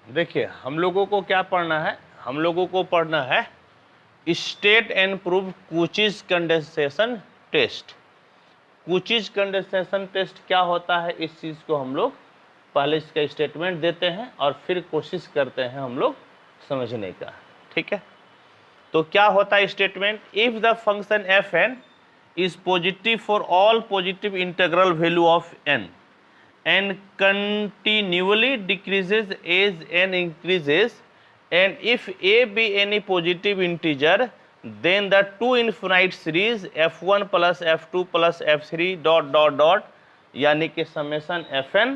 देखिए हम लोगों को क्या पढ़ना है, हम लोगों को पढ़ना है state and prove Cauchy's condensation test. Cauchy's condensation test क्या होता है, इस चीज़ को हम लोग पहले इसका स्टेटमेंट देते हैं और फिर कोशिश करते हैं हम लोग समझने का। ठीक है, तो क्या होता है statement, if the function F N is positive for all positive integral value of N and continually decreases as n increases, and if a be any positive integer, then the two infinite series f1 plus f2 plus f3 dot dot dot यानी कि summation fn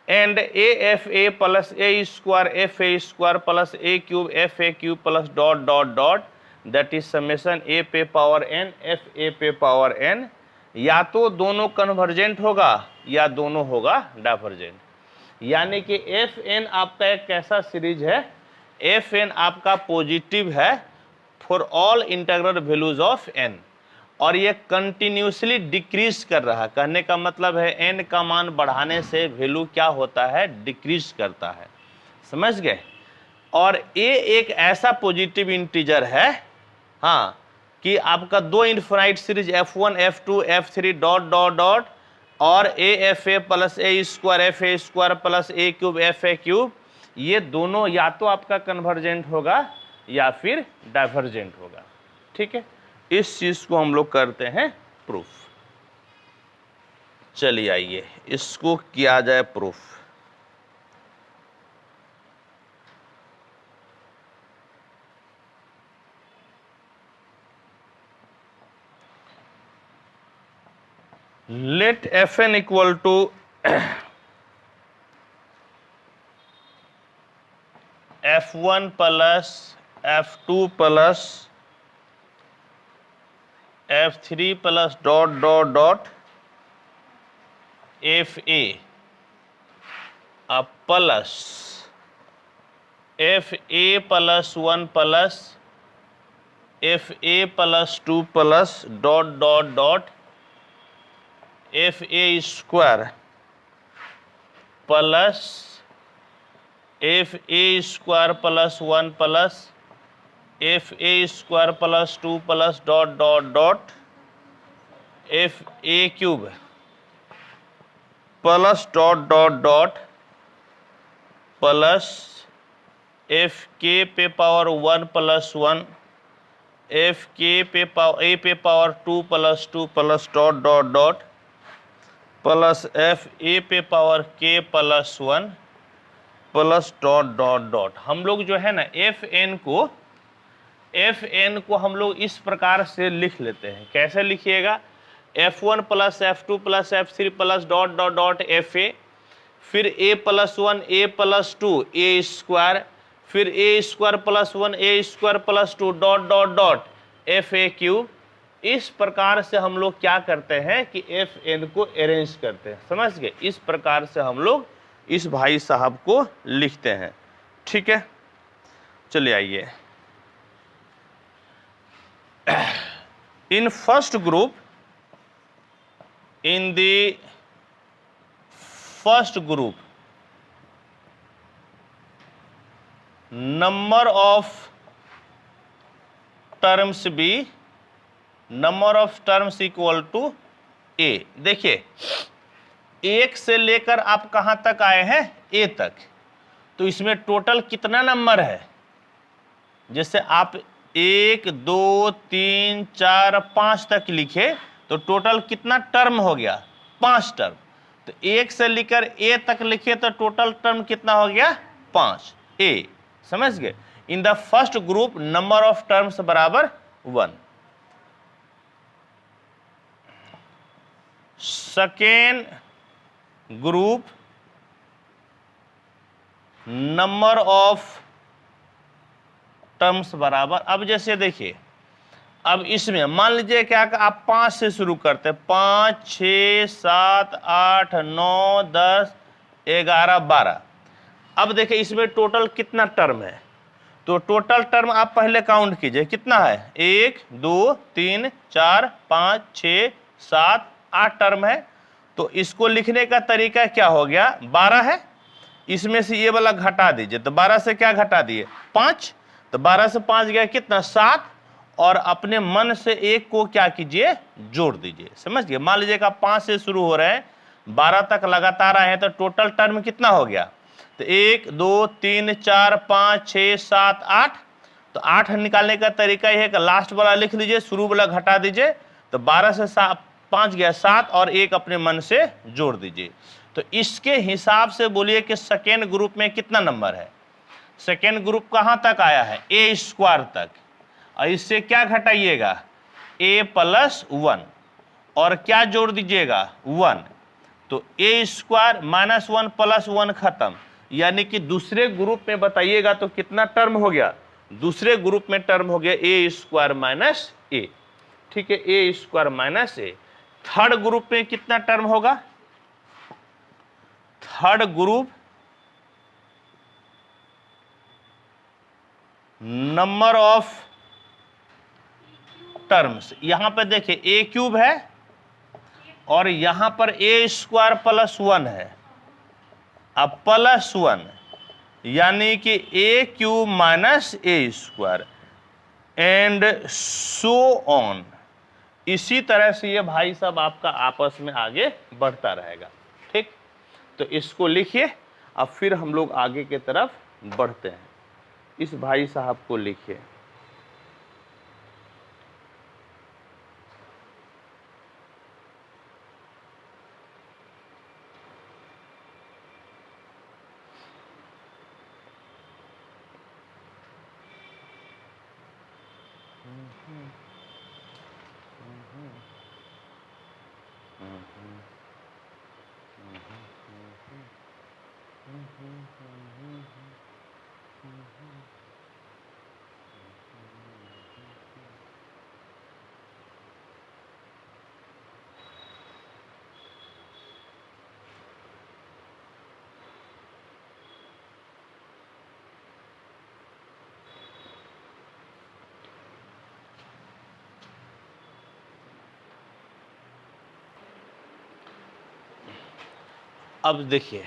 and afa plus a square fa square plus a cube fa cube plus dot dot dot that is summation a पे power n fa पे power n, या तो दोनों convergent होगा या दोनों होगा डाइवर्जेंट। यानी कि एफ एन आपका एक कैसा सीरीज है, एफ एन आपका पॉजिटिव है for all integral values of N, और ये कंटिन्यूसली डिक्रीज कर रहा है। कहने का मतलब है एन का मान बढ़ाने से वैल्यू क्या होता है, डिक्रीज करता है। समझ गए। और ए एक ऐसा पॉजिटिव इंटीजर है हाँ कि आपका दो infinite series f1 f2 f3 dot dot dot और afa plus A square F square plus A cube F A cube, ये दोनों या तो आपका कन्वर्जेंट होगा या फिर डाइवर्जेंट होगा। ठीक है, इस चीज को हम लोग करते हैं प्रूफ। चलिए आइए इसको किया जाए proof. let fn equal to f1 plus f2 plus f3 plus dot dot dot fa plus fa plus 1 plus fa plus 2 plus dot dot dot fa square plus fa square plus 1 plus fa square plus 2 plus dot dot dot fa cube plus dot dot dot plus fk पे power 1 plus 1 fk पे power a पे power 2 plus 2 plus dot dot dot plus F A पे power के plus 1 plus dot dot dot. हम लोग जो है ना एफ एन को हम लोग इस प्रकार से लिख लेते हैं। कैसे लिखिएगा, f1 plus f2 plus f3 plus dot dot dot F A, फिर a plus 1 a plus 2 a square, फिर a square plus 1 a square plus 2 dot dot dot F A cube. इस प्रकार से हम लोग क्या करते हैं कि एफ एन को अरेंज करते हैं। समझ गए, इस प्रकार से हम लोग इस भाई साहब को लिखते हैं। ठीक है, चलिए आइए in first group, in the first group number of terms B, number of terms equal to A. देखिए एक से लेकर आप कहां तक आए हैं, ए तक, तो इसमें टोटल कितना नंबर है। जैसे आप 1 2 3 4 5 तक लिखे तो टोटल कितना टर्म हो गया, 5 टर्म। तो एक से लेकर ए तक लिखे तो टोटल टर्म कितना हो गया, 5 ए। समझ गए। इन the first group number of terms बराबर 1। Second group number of terms बराबर, अब जैसे देखिए अब इसमें मान लीजिए क्या आप 5 से शुरू करते हैं, 5 6 7 8 9 10 11 12। अब देखिए इसमें टोटल कितना टर्म है, तो टोटल टर्म आप पहले काउंट कीजिए कितना है, 1 2 3 4 5 6 7 8 टर्म है। तो इसको लिखने का तरीका क्या हो गया, 12 है। इसमें से ये वाला घटा दीजिए, तो 12 से क्या घटा दिए 5, तो 12 से 5 गया कितना 7, और अपने मन से एक को क्या कीजिए जोड़ दीजिए। समझ गए, मान लीजिएगा 5 से शुरू हो रहे हैं 12 तक लगातार आए हैं, तो टोटल टर्म कितना हो गया, तो 1 2 3 4 5 6 7 8, तो 8 निकालने का तरीका यह है कि लास्ट वाला लिख लीजिए, शुरू वाला घटा दीजिए, तो 12 से 5 गया 7 और एक अपने मन से जोड़ दीजिए। तो इसके हिसाब से बोलिए कि सेकेंड ग्रुप में कितना नंबर है, सेकेंड ग्रुप कहां तक आया है ए स्क्वायर तक, और इससे क्या घटाइएगा a प्लस 1 और क्या जोड़ दीजिएगा 1, तो a स्क्वायर माइनस 1 प्लस 1 खत्म, यानी कि दूसरे ग्रुप में बताइएगा तो कितना टर्म हो गया, दूसरे ग्रुप में टर्म हो गया a स्क्वायर माइनस a। ठीक है, a square minus a। Third group में कितना टर्म होगा, third group number of terms, यहां पे देखिए ए क्यूब है और यहां पर ए स्क्वायर प्लस 1 है, अब प्लस 1 यानी कि A cube minus A square and so on. इसी तरह से ये भाई साहब आपका आपस में आगे बढ़ता रहेगा। ठीक, तो इसको लिखिए, अब फिर हम लोग आगे की तरफ बढ़ते हैं। इस भाई साहब को लिखिए, अब देखिए,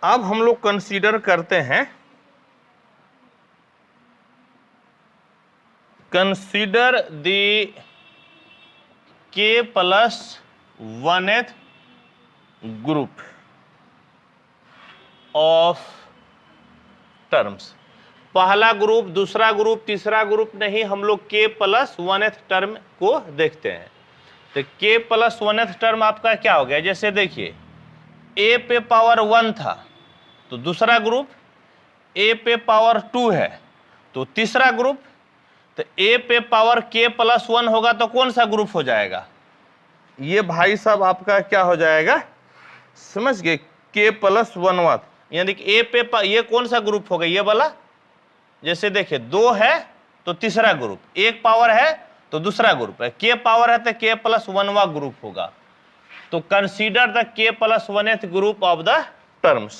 अब हम लोग कंसीडर करते हैं, consider the k plus 1th group of terms. पहला ग्रुप, दूसरा ग्रुप, तीसरा ग्रुप नहीं, हम लोग k प्लस 1th टर्म को देखते हैं। तो k प्लस 1th टर्म आपका क्या हो गया, जैसे देखिए a पे पावर 1 था, तो दूसरा ग्रुप a पे पावर 2 है, तो तीसरा ग्रुप, तो a पे पावर k प्लस 1 होगा तो कौन सा ग्रुप हो जाएगा, ये भाई साहब आपका क्या हो जाएगा, समझ गए, k प्लस 1 यानी कि a पे ये कौन सा ग्रुप होगा, ये वाला। जैसे देखिए 2 है तो तीसरा ग्रुप, 1 पावर है तो दूसरा ग्रुप है, k पावर है तो k प्लस 1 ग्रुप होगा। तो consider the k plus 1th group of the terms.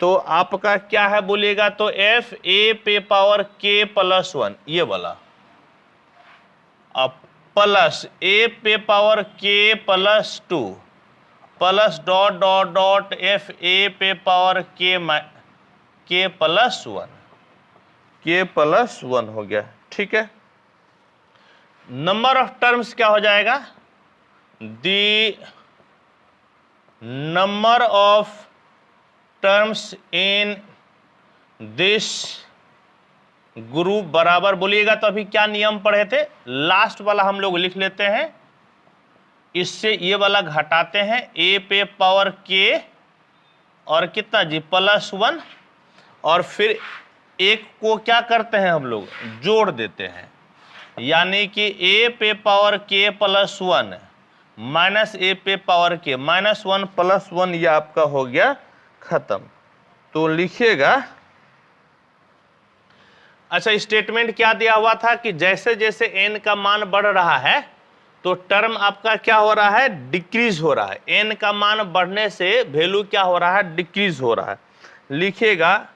तो आपका क्या है बोलिएगा, तो f a पे पावर k प्लस 1 ये वाला, अब प्लस a पे power k plus 2 plus dot dot dot f a पे power k plus 1, k plus 1 हो गया। ठीक है, नंबर ऑफ टर्म्स क्या हो जाएगा, the number of terms in this group बराबर, बोलिएगा तो अभी क्या नियम पढ़े थे, लास्ट वाला हम लोग लिख लेते हैं, इससे ये वाला घटाते हैं, a पे पावर k और कितना जी प्लस 1, और फिर एक को क्या करते हैं हम लोग जोड़ देते हैं, यानी कि a पे power k plus 1 minus a पे पावर k माइनस 1 प्लस 1, ये आपका हो गया खत्म। तो लिखिएगा, अच्छा स्टेटमेंट क्या दिया हुआ था कि जैसे जैसे n का मान बढ़ रहा है तो टर्म आपका क्या हो रहा है, डिक्रीज हो रहा है, n का मान बढ़ने से वैल्यू क्या हो रहा है, डिक्रीज हो रहा है। लिखिएगा,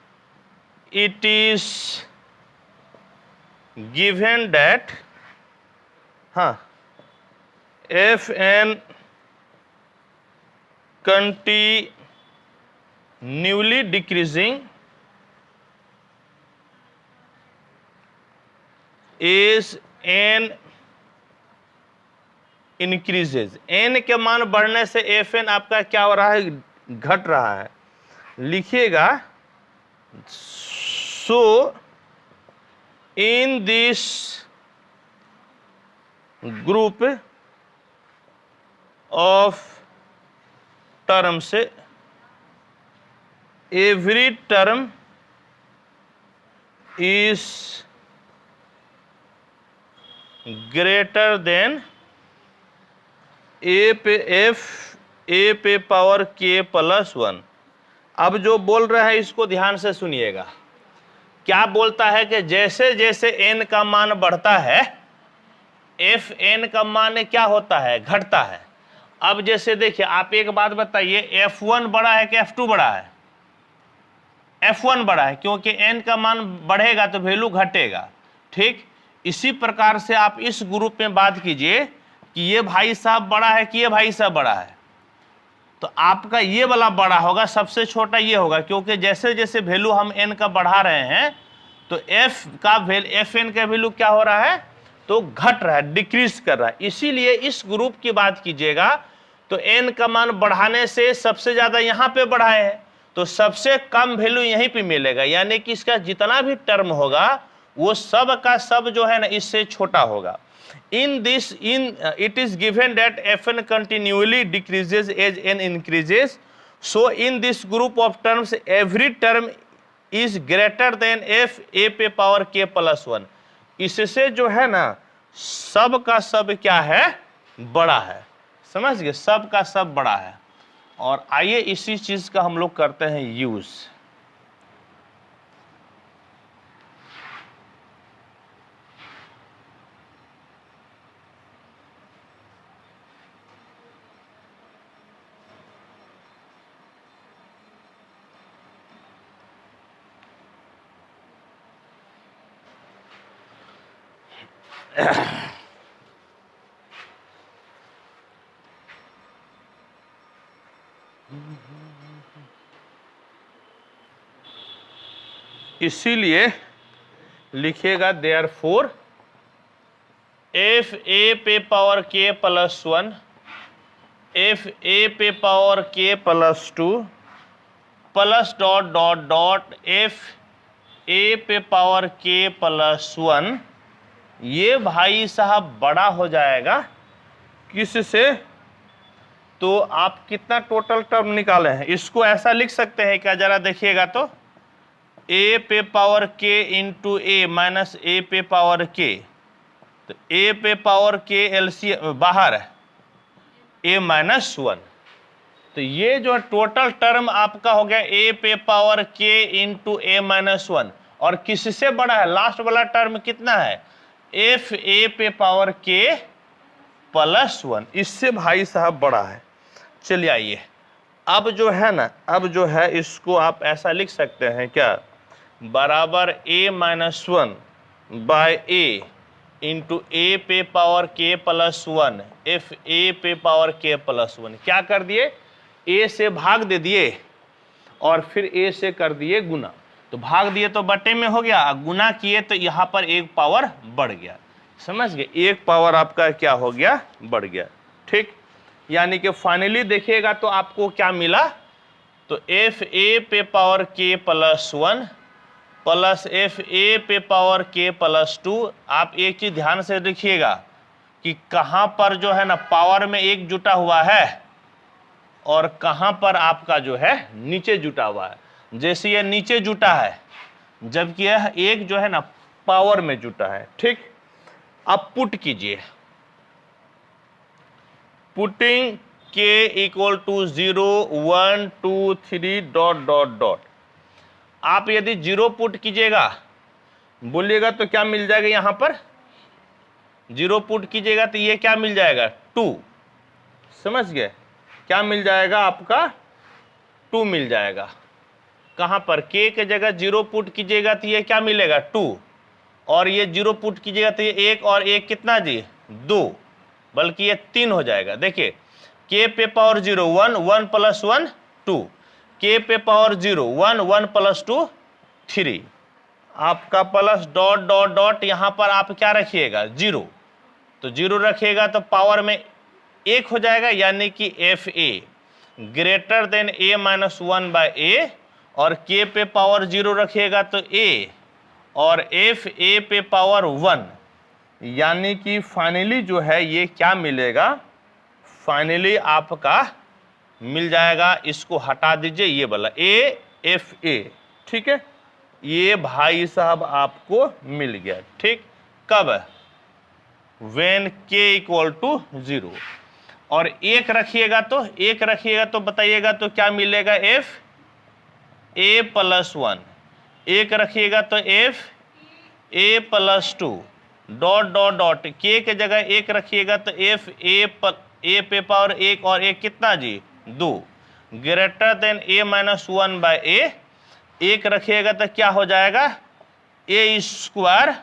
इट इज गिवन दैट, हाँ, f n newly decreasing as N increases, N के मान बढ़ने से एफ एन आपका क्या हो रहा है, घट रहा है। लिखिएगा so in this group of term से every term is greater than A पे पावर के प्लस 1। अब जो बोल रहा है इसको ध्यान से सुनिएगा। क्या बोलता है कि जैसे जैसे n का मान बढ़ता है एफ एन का मान क्या होता है, घटता है। अब जैसे देखिए आप एक बात बताइए, F1 बड़ा है कि F2 बड़ा है? F1 बड़ा है, क्योंकि n का मान बढ़ेगा तो वैल्यू घटेगा। ठीक इसी प्रकार से आप इस ग्रुप में बात कीजिए कि ये भाई साहब बड़ा है कि ये भाई साहब बड़ा है, तो आपका ये वाला बड़ा होगा, सबसे छोटा ये होगा, क्योंकि जैसे जैसे वैल्यू हम n का बढ़ा रहे हैं तो एफ एन का वैल्यू क्या हो रहा है, तो घट रहा है, डिक्रीज कर रहा है। इसीलिए इस ग्रुप की बात कीजिएगा तो n का मान बढ़ाने से सबसे ज्यादा यहाँ पे बढ़ाए हैं तो सबसे कम वैल्यू यहीं पे मिलेगा, यानी कि इसका जितना भी टर्म होगा वो सब का सब जो है ना इससे छोटा होगा। It is given that Fn continually decreases as n increases. So in this group of terms, every term is greater than f a पे पावर k प्लस 1। इससे जो है ना सब का सब क्या है, बड़ा है। समझ गए, सब का सब बड़ा है। और आइए इसी चीज का हम लोग करते हैं यूज। इसीलिए लिखिएगा देयरफॉर एफ ए पे पावर के प्लस 1, एफ ए पे पावर के plus 2 plus dot dot dot F A पे पावर के प्लस 1, ये भाई साहब बड़ा हो जाएगा किससे, तो आप कितना टोटल टर्म निकाले हैं इसको ऐसा लिख सकते हैं क्या, जरा देखिएगा तो ए पे पावर के इंटू ए माइनस ए पे पावर के, तो ए पे पावर के एलसीएम बाहर है ए माइनस 1, तो ये जो टोटल टर्म आपका हो गया ए पे पावर के इंटू ए माइनस 1, और किससे बड़ा है, लास्ट वाला टर्म कितना है, एफ ए पे पावर के प्लस 1, इससे भाई साहब बड़ा है। चलिए आइए अब जो है ना, अब जो है इसको आप ऐसा लिख सकते हैं क्या, बराबर a minus 1 by a into A पे पावर के प्लस 1 एफ ए पे पावर के प्लस 1। क्या कर दिए, a से भाग दे दिए और फिर a से कर दिए गुना, तो भाग दिए तो बटे में हो गया, गुना किए तो यहाँ पर एक पावर बढ़ गया। समझ गए, एक पावर आपका क्या हो गया, बढ़ गया। ठीक, यानी कि फाइनली देखिएगा तो आपको क्या मिला, तो एफ ए पे पावर के प्लस 1 प्लस एफ ए पे पावर के प्लस 2। आप एक चीज ध्यान से देखिएगा कि कहां पर जो है ना पावर में एक जुटा हुआ है और कहां पर आपका जो है नीचे जुटा हुआ है। जैसे ये नीचे जुटा है जबकि यह एक जो है ना पावर में जुटा है। ठीक, अब पुट कीजिए, putting K equal to 0 1 2 3 dot dot dot. आप यदि 0 पुट कीजिएगा बोलिएगा तो क्या मिल जाएगा, यहां पर 0 पुट कीजिएगा तो ये क्या मिल जाएगा, 2। समझ गए, क्या मिल जाएगा आपका, 2 मिल जाएगा। कहां पर k के जगह 0 पुट कीजिएगा तो ये क्या मिलेगा, 2, और ये 0 पुट कीजिएगा तो ये 1 और 1 कितना जी, 2, बल्कि ये 3 हो जाएगा। देखिए k पे पावर 0 1 1 प्लस 1 2, k पे पावर 0 1 1 प्लस 2 3 आपका प्लस डॉट डॉट डॉट यहाँ पर आप क्या रखिएगा 0, तो 0 रखिएगा तो पावर में 1 हो जाएगा, यानी कि F A greater than a minus 1 by A, और k पे पावर 0 रखिएगा तो a और एफ ए पे पावर 1, यानी कि फाइनली जो है ये क्या मिलेगा, फाइनली आपका मिल जाएगा, इसको हटा दीजिए ये वाला ए एफ ए, ठीक है, ये भाई साहब आपको मिल गया। ठीक, कब, वेन के इक्वल टू 0, और एक रखिएगा तो बताइएगा तो क्या मिलेगा, एफ ए प्लस 1, एक रखिएगा तो F A plus 2 dot dot dot, के के जगह एक रखिएगा तो एफ ए पे पावर 1 और एक कितना जी 2 greater than A minus 1 by ए, एक रखिएगा तो क्या हो जाएगा ए स्क्वायर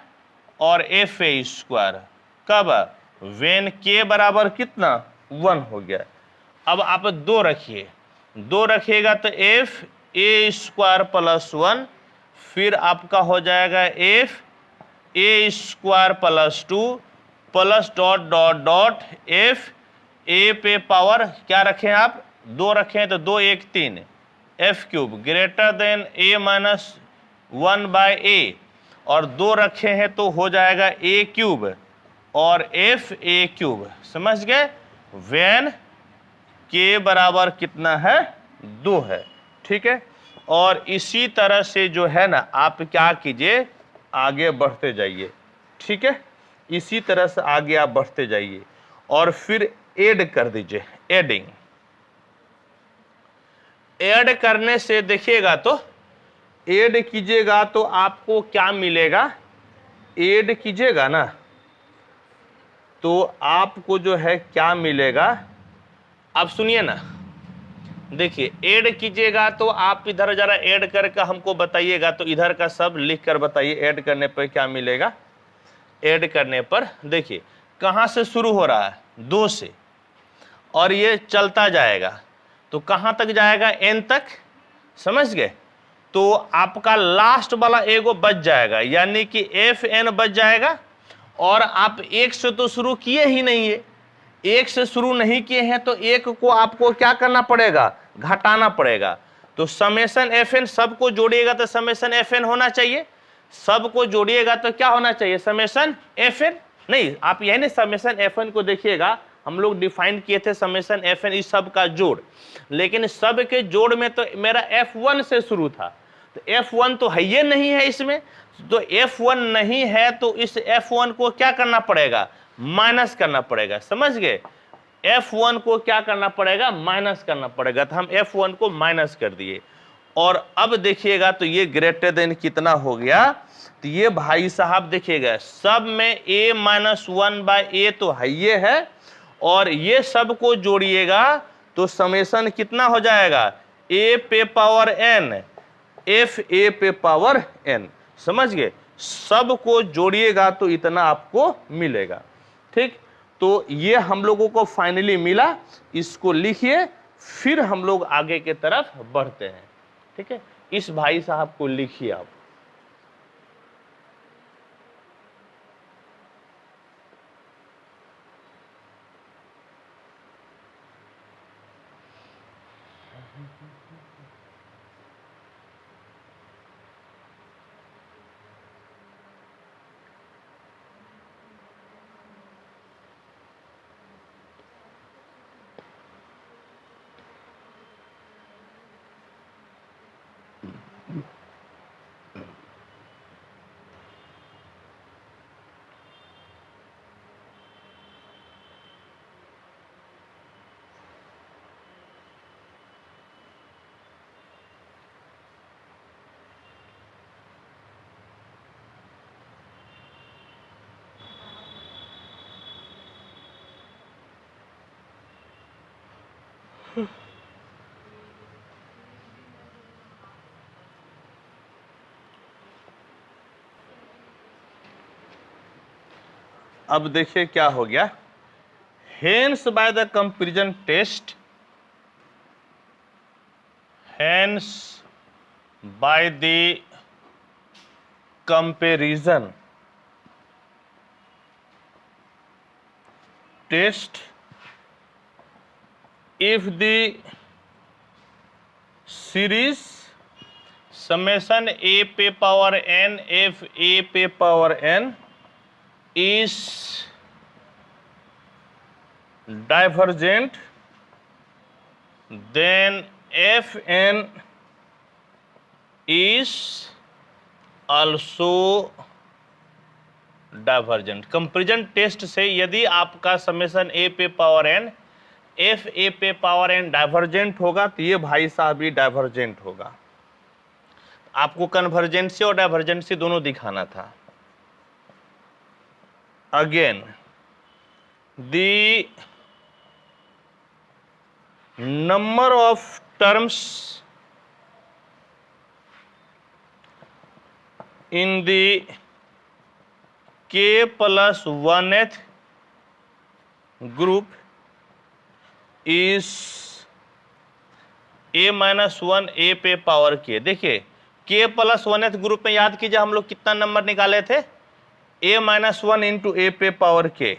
और एफ ए स्क्वायर, कब, वेन के बराबर कितना 1 हो गया। अब आप 2 रखिए, 2 रखिएगा तो एफ ए स्क्वायर प्लस 1, फिर आपका हो जाएगा F A square plus 2 plus dot dot dot F A पे पावर क्या रखें आप 2 रखें तो 2 1 3 F cube greater than A minus 1 by A, और 2 रखे हैं तो हो जाएगा ए क्यूब और एफ ए क्यूब, समझ गए, वेन के बराबर कितना है 2 है। ठीक है, और इसी तरह से जो है ना आप क्या कीजिए आगे बढ़ते जाइए। ठीक है, इसी तरह से आगे आप बढ़ते जाइए और फिर ऐड कर दीजिए, एडिंग, ऐड करने से देखिएगा तो ऐड कीजिएगा तो आपको क्या मिलेगा, ऐड कीजिएगा ना तो आपको जो है क्या मिलेगा, आप सुनिए ना, देखिए ऐड कीजिएगा तो आप इधर जरा ऐड करके हमको बताइएगा, तो इधर का सब लिख कर बताइए ऐड करने पर क्या मिलेगा। ऐड करने पर देखिए कहाँ से शुरू हो रहा है 2 से, और ये चलता जाएगा तो कहाँ तक जाएगा n तक, समझ गए, तो आपका लास्ट वाला एगो बच जाएगा, यानी कि एफ एन बच जाएगा, और आप 1 से तो शुरू किए ही नहीं है, 1 से शुरू नहीं किए हैं तो 1 को आपको क्या करना पड़ेगा, घटाना पड़ेगा, तो समेशन एफ एन सबको जोड़िएगा तो समेशन एफ एन होना चाहिए, सबको जोड़िएगा तो क्या होना चाहिए, समेशन एफ एन, नहीं आप यही नहीं समेशन एफ एन को देखिएगा, हम लोग डिफाइन किए थे समेशन एफ एन इस सब का जोड़, लेकिन सब के जोड़ में तो मेरा F1 से शुरू था, तो F1 तो है ये नहीं है इसमें, तो F1 नहीं है तो इस F1 को क्या करना पड़ेगा, माइनस करना पड़ेगा, समझ गए, F1 को क्या करना पड़ेगा, माइनस करना पड़ेगा, तो हम F1 को माइनस कर दिए, और अब देखिएगा तो ये ग्रेटर देन कितना हो गया, तो ये भाई साहब देखिएगा सब में a माइनस 1 बाय ए तो है ये है, और ये सब को जोड़िएगा तो समेशन कितना हो जाएगा, a पे पावर n एफ ए पे पावर n, समझ गए, सब को जोड़िएगा तो इतना आपको मिलेगा। ठीक, तो ये हम लोगों को फाइनली मिला, इसको लिखिए फिर हम लोग आगे के तरफ बढ़ते हैं। ठीक है, इस भाई साहब को लिखिए आप, अब देखिए क्या हो गया, hence by the comparison test, hence by the comparison test, if the series summation a पे power n f a पे power n is divergent, then fn is also divergent. Comparison test से यदि आपका समेशन ए पे power N F A पे power N divergent होगा तो ये भाई साहब भी डाइवर्जेंट होगा। आपको कन्वर्जेंसी और डाइवर्जेंसी दोनों दिखाना था। Again the number of terms in the k plus 1th group is a minus 1 a पे पावर k। देखिए k plus 1th ग्रुप में याद कीजिए हम लोग कितना नंबर निकाले थे, a minus 1 into a पे power k,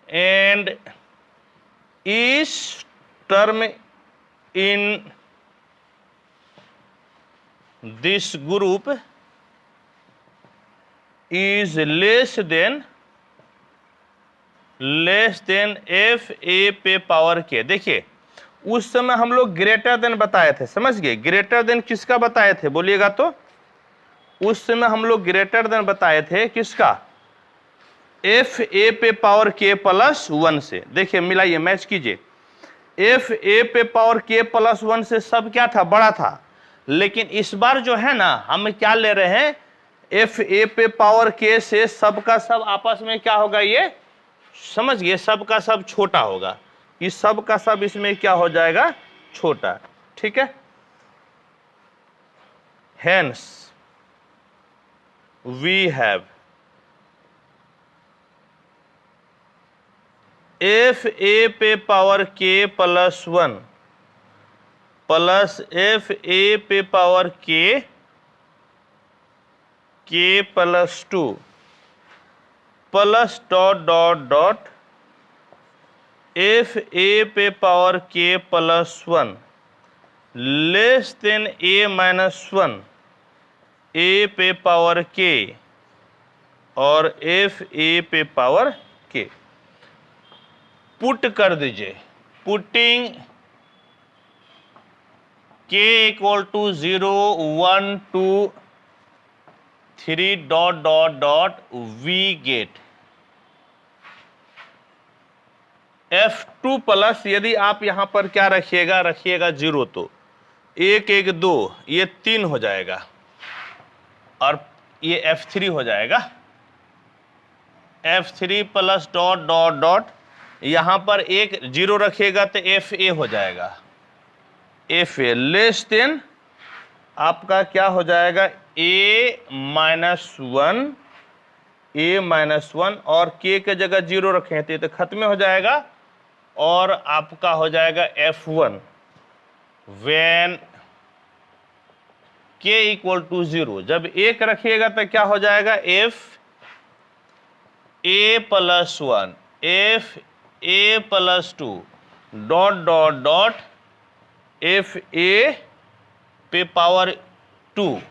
and each term in this group is less than F A पे पावर के। देखिए उस समय हम लोग ग्रेटर देन बताए थे, समझ गए? ग्रेटर देन किसका बताए थे बोलिएगा तो? उस समय हम लोग ग्रेटर देन बताए थे किसका? एफ ए पे पावर के प्लस 1 से। देखिए मिलाइए, मैच कीजिए। एफ ए पे पावर के प्लस 1 से सब क्या था? बड़ा था। लेकिन इस बार जो है ना हम क्या ले रहे हैं, एफ ए पे पावर के से सब का सब आपस में क्या होगा, ये समझिए सब का सब छोटा होगा। इस सब का सब इसमें क्या हो जाएगा? छोटा। ठीक है। Hence we have F A पे पावर के प्लस 1 प्लस एफ ए पे पावर के plus 2 plus dot dot dot F A पे पावर के प्लस 1 लेस देन ए माइनस 1 ए पे पावर के और एफ ए पे पावर के। पुट कर दीजिए, putting K equal to 0 1 2 3 dot dot dot we get F2 plus, यदि आप यहां पर क्या रखिएगा 0 तो 1 1 2 ये 3 हो जाएगा और ये F3 हो जाएगा। F3 plus dot dot dot यहां पर 1 0 रखिएगा तो FA हो जाएगा। FA लेस देन आपका क्या हो जाएगा? A माइनस 1 और K के जगह 0 रखें तो खत्म हो जाएगा और आपका हो जाएगा F1 when K equal to 0। जब 1 रखिएगा तो क्या हो जाएगा? F A plus 1 F A plus 2 dot dot dot F A पे पावर 2।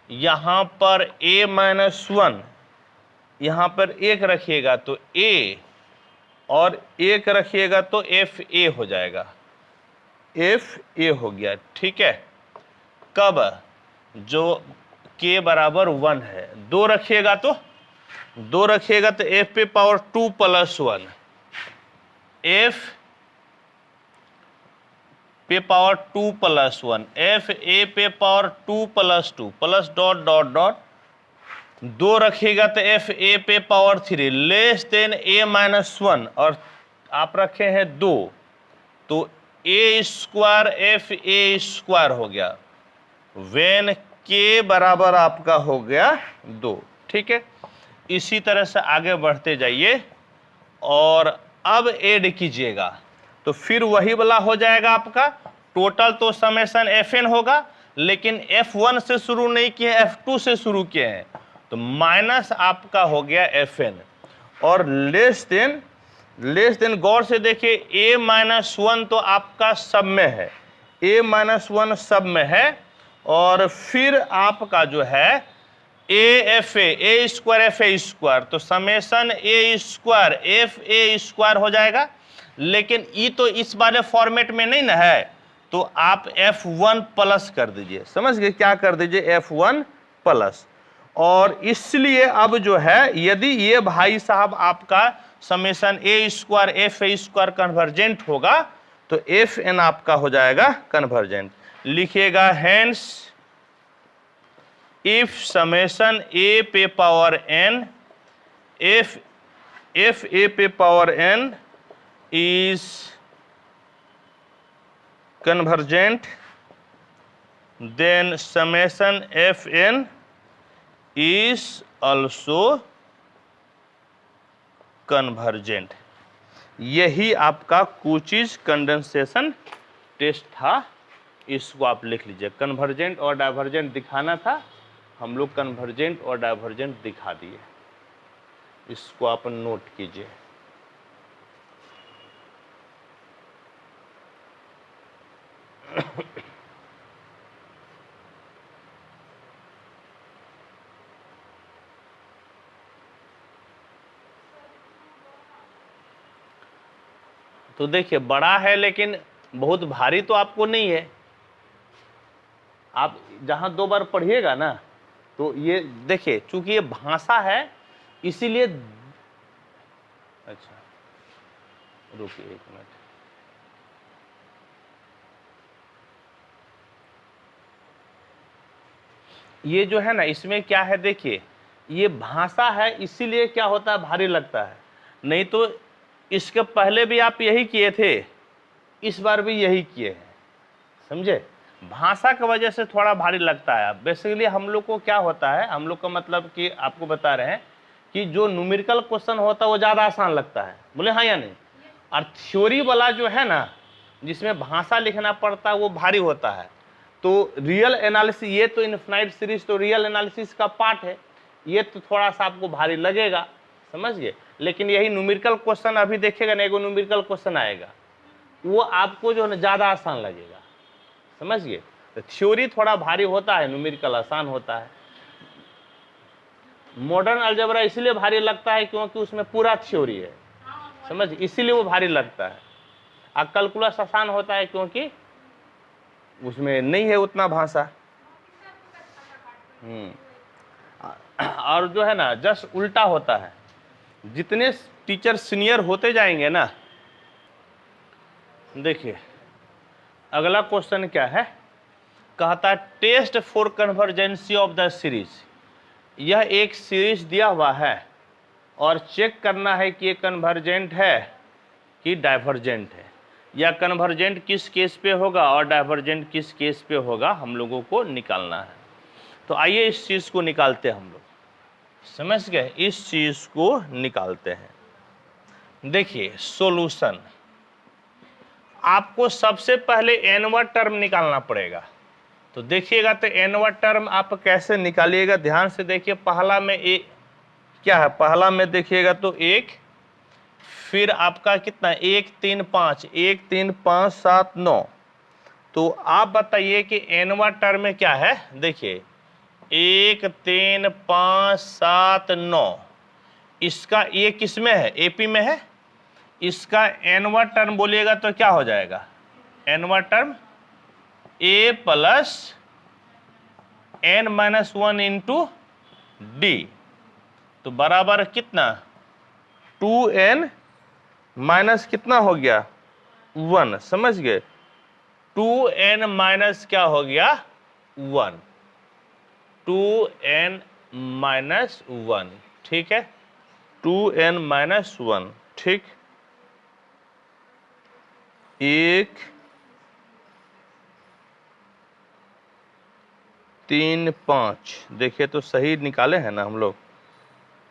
यहां पर A माइनस 1 यहां पर 1 रखिएगा तो A और 1 रखिएगा तो FA हो जाएगा। FA हो गया। ठीक है। कब? जो K बराबर 1 है। 2 रखिएगा तो F पे पावर 2 प्लस 1 F पे पावर 2 प्लस 1 F A पे power 2 plus 2 plus dot dot dot 2 रखिएगा तो F A पे power 3 less than A minus 1 और आप रखे हैं 2 तो A square F A square हो गया वेन K बराबर आपका हो गया 2। ठीक है। इसी तरह से आगे बढ़ते जाइए और अब ऐड कीजिएगा तो फिर वही वाला हो जाएगा आपका टोटल तो समेशन Fn होगा, लेकिन F1 से शुरू नहीं किए, F2 से शुरू किए हैं, तो माइनस आपका हो गया Fn, और लेस देन गौर से देखिए a-1 तो आपका सब में है, a-1 सब में है, और फिर आपका जो है a स्क्वायर fa स्क्वायर, तो summation a square fa square हो जाएगा, लेकिन ई तो इस वाले फॉर्मेट में नहीं ना है, तो आप F1 प्लस कर दीजिए, समझ गए, क्या कर दीजिए F1 प्लस। और इसलिए अब जो है यदि ये भाई साहब आपका summation a square fa square convergent होगा तो Fn आपका हो जाएगा कन्वर्जेंट। लिखिएगा हेंस इफ समेशन a पे पावर n f a पे power n is convergent, then summation Fn is also convergent। यही आपका कुचिज कंडेंसेशन टेस्ट था, इसको आप लिख लीजिए। कन्वर्जेंट और डाइवर्जेंट दिखाना था, हम लोग कन्वर्जेंट और डाइवर्जेंट दिखा दिए, इसको आप नोट कीजिए। तो देखिए बड़ा है लेकिन बहुत भारी तो आपको नहीं है, आप जहां 2 बार पढ़िएगा ना तो ये देखिए, चूंकि ये भाषा है इसीलिए, अच्छा रुकिए 1 मिनट, ये जो है ना इसमें क्या है देखिए, ये भाषा है इसीलिए क्या होता है भारी लगता है, नहीं तो इसके पहले भी आप यही किए थे, इस बार भी यही किए हैं, समझे, भाषा की वजह से थोड़ा भारी लगता है। बेसिकली हम लोग को क्या होता है, हम लोग का मतलब कि आपको बता रहे हैं कि जो न्यूमेरिकल क्वेश्चन होता है वो ज़्यादा आसान लगता है, बोले हाँ या नहीं, और थ्योरी वाला जो है ना जिसमें भाषा लिखना पड़ता है वो भारी होता है। तो रियल एनालिसिस, ये तो इनफिनाइट सीरीज तो रियल एनालिसिस का पार्ट है, ये तो थोड़ा सा आपको भारी लगेगा, समझ गए, लेकिन यही न्यूमेरिकल क्वेश्चन अभी देखिएगा ना, एगो न्यूमेरिकल क्वेश्चन आएगा वो आपको जो है ज़्यादा आसान लगेगा, समझ गए। तो थ्योरी थोड़ा भारी होता है, न्यूमेरिकल आसान होता है। मॉडर्न अलजेब्रा इसलिए भारी लगता है क्योंकि उसमें पूरा थ्योरी है, समझ, इसीलिए वो भारी लगता है। और कैलकुलस आसान होता है क्योंकि उसमें नहीं है उतना भाषा। और जो है ना जस्ट उल्टा होता है, जितने टीचर सीनियर होते जाएंगे ना, देखिए अगला क्वेश्चन क्या है, कहता है test for convergency of the series. यह एक सीरीज दिया हुआ है और चेक करना है कि ये कन्वर्जेंट है कि डाइवर्जेंट है, या कन्वर्जेंट किस केस पे होगा और डाइवर्जेंट किस केस पे होगा, हम लोगों को निकालना है। तो आइए इस चीज़ को निकालते हैं हम लोग, समझ गए, इस चीज़ को निकालते हैं। देखिए सॉल्यूशन, आपको सबसे पहले n-वां टर्म निकालना पड़ेगा। तो देखिएगा तो n-वां टर्म आप कैसे निकालिएगा, ध्यान से देखिए। पहला में क्या है, पहला में देखिएगा तो 1, फिर आपका कितना 1 3 5, 1 3 5 7 9। तो आप बताइए कि n-वां टर्म में क्या है, देखिए 1 3 5 7 9, इसका ये किस में है, AP में है। इसका n-वां टर्म बोलिएगा तो क्या हो जाएगा, n-वां term A plus n-1 into D, तो बराबर कितना 2n माइनस कितना हो गया 1, समझ गए, 2n माइनस क्या हो गया 1, 2n माइनस 1, ठीक है, 2n माइनस 1, ठीक। 1 3 5, देखिए तो सही निकाले हैं ना हम लोग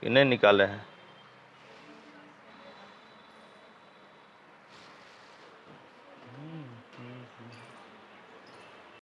कि नहीं निकाले हैं,